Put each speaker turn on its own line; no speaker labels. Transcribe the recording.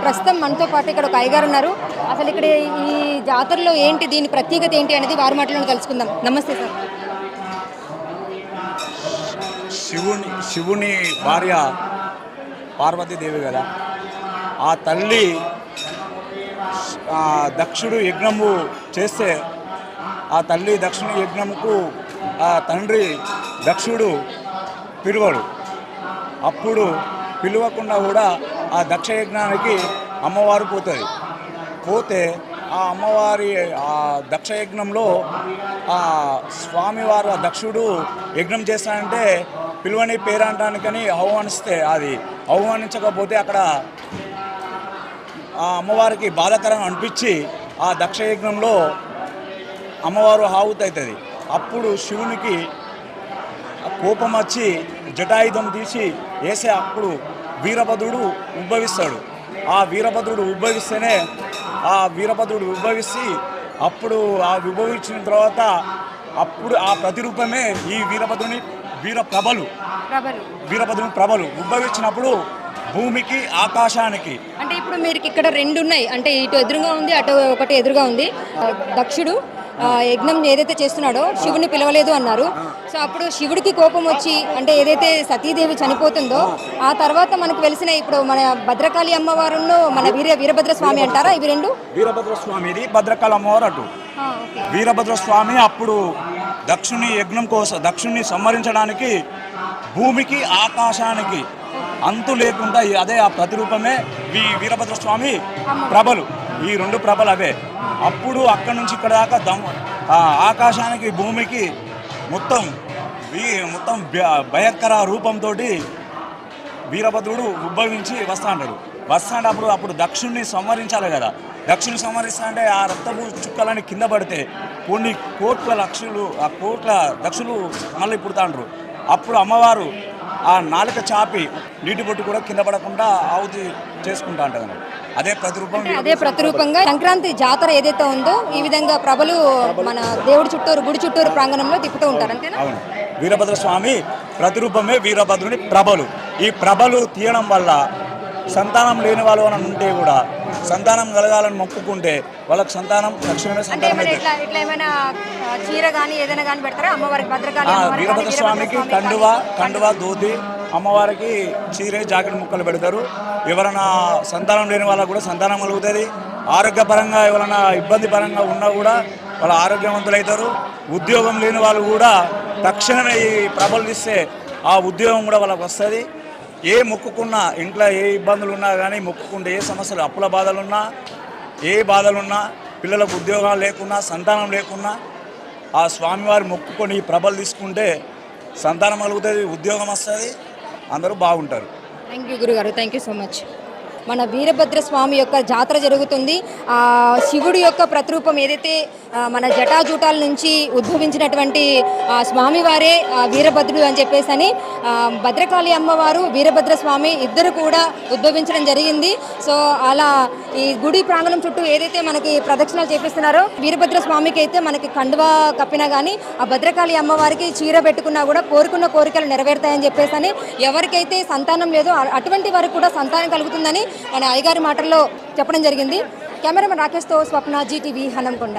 ప్రస్తుతం మనతో పాటు ఇక్కడ ఒక అయ్యగారు ఉన్నారు. అసలు ఇక్కడ ఈ జాతరలో ఏంటి, దీని ప్రత్యేకత ఏంటి అనేది వారి మాటలను తెలుసుకుందాం. నమస్తే సార్.
శివుని భార్య పార్వతీదేవి కదా, ఆ తల్లి దక్షుడు యజ్ఞము చేస్తే ఆ తల్లి దక్షుని యజ్ఞముకు ఆ తండ్రి దక్షుడు పిలువడు. అప్పుడు పిలవకుండా కూడా ఆ దక్ష యజ్ఞానికి అమ్మవారు పోతే ఆ అమ్మవారి ఆ దక్ష యజ్ఞంలో ఆ స్వామివారు దక్షుడు యజ్ఞం చేస్తానంటే పిలువని పేరంటానికని ఆహ్వానిస్తే అది ఆహ్వానించకపోతే అక్కడ ఆ అమ్మవారికి బాధాకరం అనిపించి ఆ దక్ష యజ్ఞంలో అమ్మవారు ఆహుతవుతుంది. అప్పుడు శివునికి కోపం వచ్చి జటాయుధం తీసి వేసే అప్పుడు వీరభద్రుడు ఉద్భవిస్తాడు. ఆ వీరభద్రుడు ఉద్భవిస్తేనే ఉద్భవిస్తే అప్పుడు ఆ ఉద్భవించిన తర్వాత అప్పుడు ఆ ప్రతిరూపమే ఈ వీరభద్రుని వీరభద్రుని ప్రభలు ఉద్భవించినప్పుడు భూమికి ఆకాశానికి.
అంటే ఇప్పుడు మీరు ఇక్కడ రెండు ఉన్నాయి, అంటే ఇటు ఎదురుగా ఉంది, అటు ఒకటి ఎదురుగా ఉంది. దక్షుడు యజ్ఞం ఏదైతే చేస్తున్నాడో శివుని పిలవలేదు అన్నారు. సో అప్పుడు శివుడికి కోపం వచ్చి, అంటే ఏదైతే సతీదేవి చనిపోతుందో ఆ తర్వాత మనకు తెలిసిన ఇప్పుడు మన భద్రకాళి అమ్మవారును మన వీరభద్ర స్వామి అంటారా? ఇవి రెండు
వీరభద్ర స్వామి, ఇది భద్రకాళి అమ్మవారు అటు. వీరభద్ర స్వామి అప్పుడు దక్షుని యజ్ఞం కోసం దక్షుని సంహరించడానికి భూమికి ఆకాశానికి అంతు లేకుండా అదే ఆ ప్రతిరూపమే వీరభద్ర స్వామి ప్రభలు. ఈ రెండు ప్రభలు అవే. అప్పుడు అక్కడి నుంచి ఇక్కడ దాకా ఆకాశానికి భూమికి మొత్తం భయంకర రూపంతో వీరభద్రుడు ఉద్భవించి అప్పుడు దక్షుణ్ణి సంహరించాలి కదా. దక్షుని సంహరిస్తానంటే ఆ రక్తపు చుక్కలని కింద పడితే కొన్ని కోట్ల దక్షులు మళ్ళీ పుడతాండ్రు. అప్పుడు అమ్మవారు ఆ నాలుక చాపి నీటి బొట్టు కూడా కింద పడకుండా ఆవుతి చేసుకుంటా ఉంటుంది. అదే ప్రతిరూపంగా సంక్రాంతి జాతర ఏదైతే ఉందో ఈ విధంగా ప్రభలు మన దేవుడి చుట్టూరు గుడి చుట్టూరు ప్రాంగణంలో తిప్పుతూ ఉంటారు. అంతేనా? అవును. వీరభద్ర స్వామి ప్రతిరూపమే వీరభద్రుని ప్రభలు. ఈ ప్రభలు తీయడం వల్ల సంతానం లేని వాళ్ళు అని ఉంటే కూడా సంతానం కలగాలని మొక్కుకుంటే వాళ్ళకి సంతానం తక్షణమే సంతానం అయితే.
చీర కానీ ఏదైనా కానీ పెడతారా అమ్మవారికి? భద్రకాళి
వీరభద్ర స్వామికి కండువా ధోతి, అమ్మవారికి చీరే జాకెట్ ముక్కలు పెడతారు. ఎవరైనా సంతానం లేని వాళ్ళకు కూడా సంతానం కలుగుతుంది. ఆరోగ్యపరంగా ఎవరైనా ఇబ్బంది పరంగా ఉన్నా కూడా వాళ్ళు ఆరోగ్యవంతులు అవుతారు. ఉద్యోగం లేని వాళ్ళు కూడా తక్షణమే ఈ ప్రభలు ఇస్తే ఆ ఉద్యోగం కూడా వాళ్ళకి వస్తుంది. ఏ మొక్కుకున్నా, ఇంట్లో ఏ ఇబ్బందులు ఉన్నా కానీ మొక్కుకుంటే, ఏ సమస్యలు అప్పుల బాధలున్నా, ఏ బాధలున్నా, పిల్లలకు ఉద్యోగాలు లేకున్నా, సంతానం లేకున్నా ఆ స్వామివారి మొక్కుకొని ఈ ప్రభలు తీసుకుంటే సంతానం కలుగుతుంది, ఉద్యోగం వస్తుంది, అందరూ బాగుంటారు.
థ్యాంక్ యూ గురుగారు, థ్యాంక్ యూ సో మచ్. మన వీరభద్ర స్వామి యొక్క జాతర జరుగుతుంది. ఆ శివుడి యొక్క ప్రతిరూపం ఏదైతే మన జటాజూటాల నుంచి ఉద్భవించినటువంటి స్వామివారే వీరభద్రుడు అని చెప్పేసి అని భద్రకాళి అమ్మవారు వీరభద్ర స్వామి ఇద్దరు కూడా ఉద్భవించడం జరిగింది. సో అలా ఈ గుడి ప్రాంగణం చుట్టూ ఏదైతే మనకి ప్రదక్షిణలు చేపిస్తున్నారో వీరభద్ర స్వామికి అయితే మనకి కండువా కప్పినా కానీ ఆ భద్రకాళి అమ్మవారికి చీర పెట్టుకున్నా కూడా కోరుకున్న కోరికలు నెరవేరుతాయని చెప్పేసి అని ఎవరికైతే సంతానం లేదో అటువంటి వారికి కూడా సంతానం కలుగుతుందని మన అయ్యగారి మాటల్లో చెప్పడం జరిగింది. కెమెరామెన్ రాకేష్తో స్వప్న, జీటీవీ, హనంకొండ.